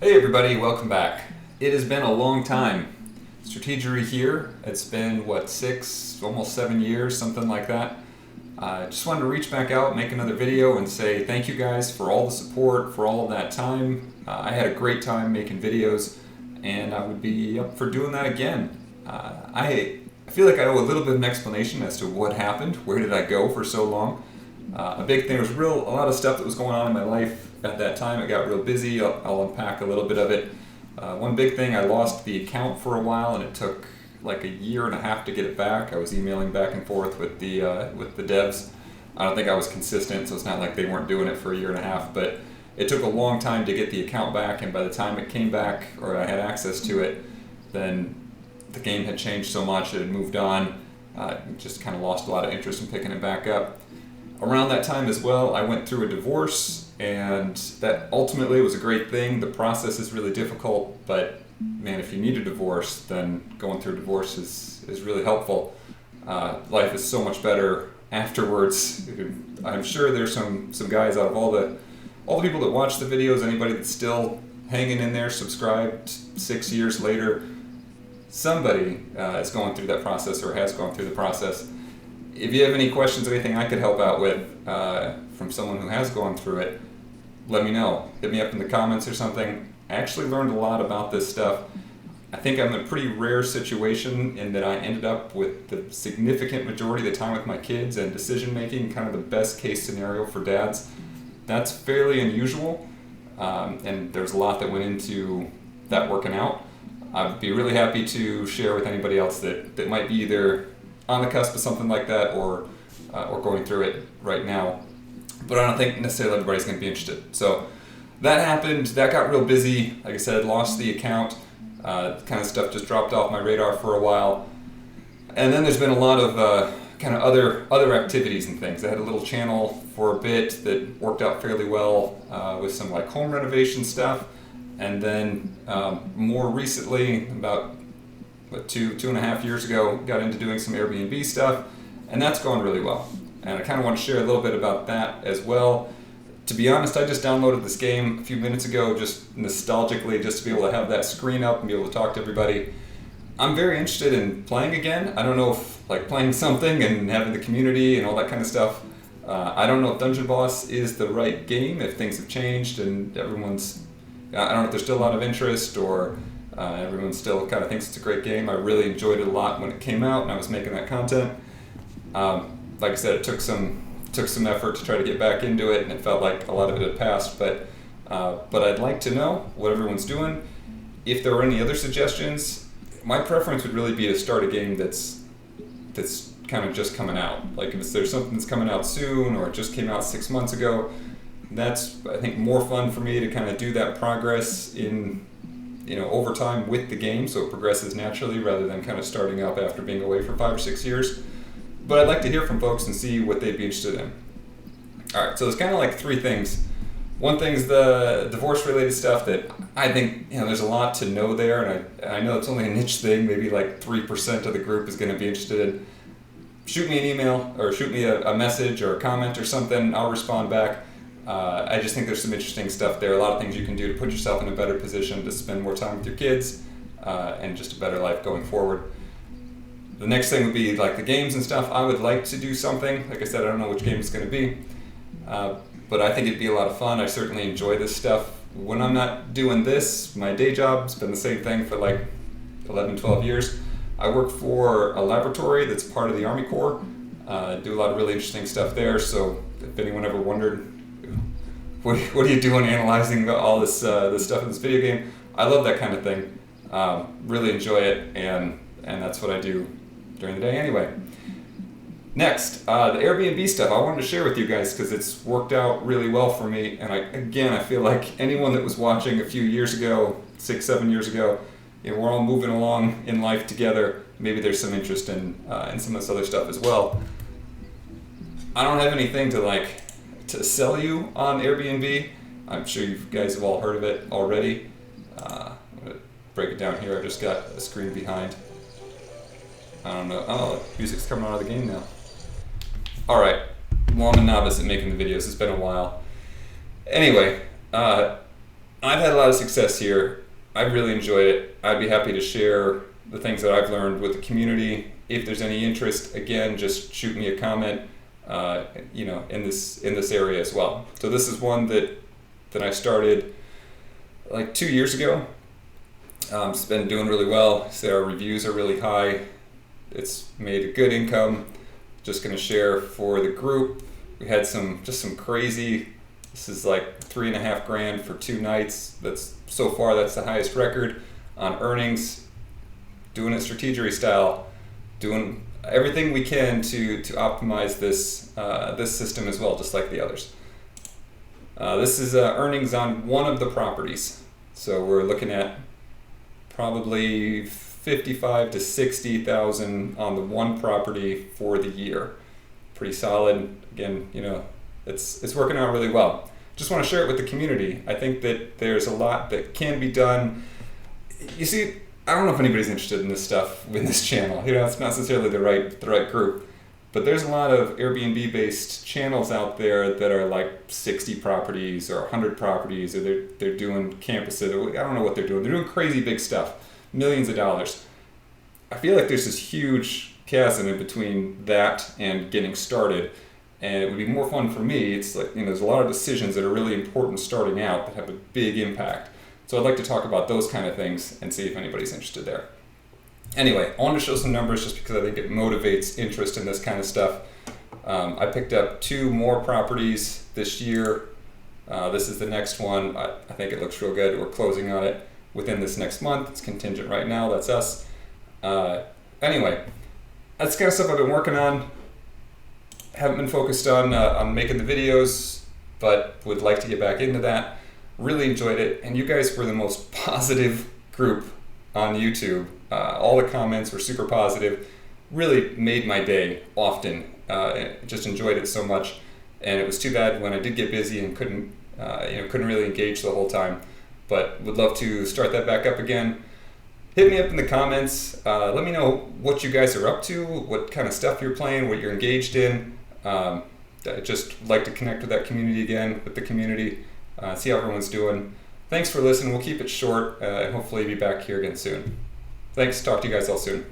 Hey everybody, welcome back. It has been a long time. Strategery here. It's been, what, 6, almost 7 years, something like that. Just wanted to reach back out, make another video, and say thank you guys for all the support, for all of that time. I had a great time making videos, and I would be up for doing that again. I feel like I owe a little bit of an explanation as to what happened. Where did I go for so long? A big thing, there was a lot of stuff that was going on in my life at that time. It got real busy. I'll unpack a little bit of it. One big thing, I lost the account for a while, and it took like a year and a half to get it back. I was emailing back and forth with the devs. I don't think I was consistent, so it's not like they weren't doing it for a year and a half, but it took a long time to get the account back, and by the time it came back, or I had access to it, then the game had changed so much, it had moved on. Just kind of lost a lot of interest in picking it back up. Around that time as well, I went through a divorce, and that ultimately was a great thing. The process is really difficult, but man, if you need a divorce, then going through a divorce is really helpful. Life is so much better afterwards. I'm sure there's some guys out of all the people that watch the videos, anybody that's still hanging in there, subscribed 6 years later, somebody is going through that process or has gone through the process. If you have any questions, anything I could help out with from someone who has gone through it, let me know. Hit me up in the comments or something. I actually learned a lot about this stuff. I think I'm in a pretty rare situation in that I ended up with the significant majority of the time with my kids and decision making, kind of the best case scenario for dads. That's fairly unusual, and there's a lot that went into that working out. I'd be really happy to share with anybody else that might be either on the cusp of something like that or going through it right now. But I don't think necessarily everybody's going to be interested. So that happened. That got real busy. Like I said, lost the account. Kind of stuff just dropped off my radar for a while. And then there's been a lot of kind of other activities and things. I had a little channel for a bit that worked out fairly well with some like home renovation stuff. And then more recently, about 2.5 years ago, got into doing some Airbnb stuff, and that's going really well. And I kind of want to share a little bit about that as well. To be honest, I just downloaded this game a few minutes ago, just nostalgically, just to be able to have that screen up and be able to talk to everybody. I'm very interested in playing again. I don't know if like playing something and having the community and all that kind of stuff. I don't know if Dungeon Boss is the right game, if things have changed and I don't know if there's still a lot of interest or everyone still kind of thinks it's a great game. I really enjoyed it a lot when it came out and I was making that content. Like I said, it took some effort to try to get back into it, and it felt like a lot of it had passed. But I'd like to know what everyone's doing. If there are any other suggestions, my preference would really be to start a game that's kind of just coming out. Like if there's something that's coming out soon or it just came out 6 months ago, that's I think more fun for me to kind of do that progress in over time with the game, so it progresses naturally rather than kind of starting up after being away for 5 or 6 years. But I'd like to hear from folks and see what they'd be interested in. All right, so there's kind of like 3 things. One thing's the divorce-related stuff that I think there's a lot to know there, and I know it's only a niche thing. Maybe like 3% of the group is going to be interested in. Shoot me an email or shoot me a message or a comment or something. I'll respond back. I just think there's some interesting stuff there. A lot of things you can do to put yourself in a better position to spend more time with your kids and just a better life going forward. The next thing would be like the games and stuff. I would like to do something. Like I said, I don't know which game it's going to be, but I think it'd be a lot of fun. I certainly enjoy this stuff. When I'm not doing this, my day job's been the same thing for like 11, 12 years. I work for a laboratory that's part of the Army Corps. Do a lot of really interesting stuff there. So if anyone ever wondered, what are you doing analyzing all this stuff in this video game? I love that kind of thing. Really enjoy it, and that's what I do during the day anyway. Next, the Airbnb stuff I wanted to share with you guys because it's worked out really well for me. And I feel like anyone that was watching a few years ago, 6, 7 years ago, we're all moving along in life together. Maybe there's some interest in some of this other stuff as well. I don't have anything to sell you on Airbnb. I'm sure you guys have all heard of it already. I'm going to break it down here. I just got a screen behind. I don't know. Oh, music's coming out of the game now. Alright. Well, I'm a novice at making the videos. It's been a while. Anyway, I've had a lot of success here. I really enjoyed it. I'd be happy to share the things that I've learned with the community. If there's any interest, again, just shoot me a comment, in this area as well. So this is one that I started like 2 years ago. It's been doing really well. So our reviews are really high. It's made a good income. Just going to share for the group. We had some crazy. This is like $3.5 grand for 2 nights. That's the highest record on earnings. Doing it Strategery style, doing everything we can to optimize this system as well, just like the others. This is earnings on one of the properties. So we're looking at probably 55 to 60,000 on the one property for the year. Pretty solid. Again, it's working out really well. Just want to share it with the community. I think that there's a lot that can be done. You see, I don't know if anybody's interested in this stuff in this channel. It's not necessarily the right group. But there's a lot of Airbnb-based channels out there that are like 60 properties or 100 properties, or they're doing campuses. Or I don't know what they're doing. They're doing crazy big stuff, millions of dollars. I feel like there's this huge chasm in between that and getting started. And it would be more fun for me. It's like, there's a lot of decisions that are really important starting out that have a big impact. So I'd like to talk about those kind of things and see if anybody's interested there. Anyway, I want to show some numbers just because I think it motivates interest in this kind of stuff. I picked up 2 more properties this year. This is the next one. I think it looks real good. We're closing on it within this next month. It's contingent right now. That's us. Anyway, that's the kind of stuff I've been working on. Haven't been focused on making the videos, but would like to get back into that. Really enjoyed it, and you guys were the most positive group on YouTube. All the comments were super positive. Really made my day often. Just enjoyed it so much, and it was too bad when I did get busy and couldn't really engage the whole time. But would love to start that back up again. Hit me up in the comments. Let me know what you guys are up to, what kind of stuff you're playing, what you're engaged in. I just like to connect with that community again, with the community, see how everyone's doing. Thanks for listening. We'll keep it short and hopefully be back here again soon. Thanks. Talk to you guys all soon.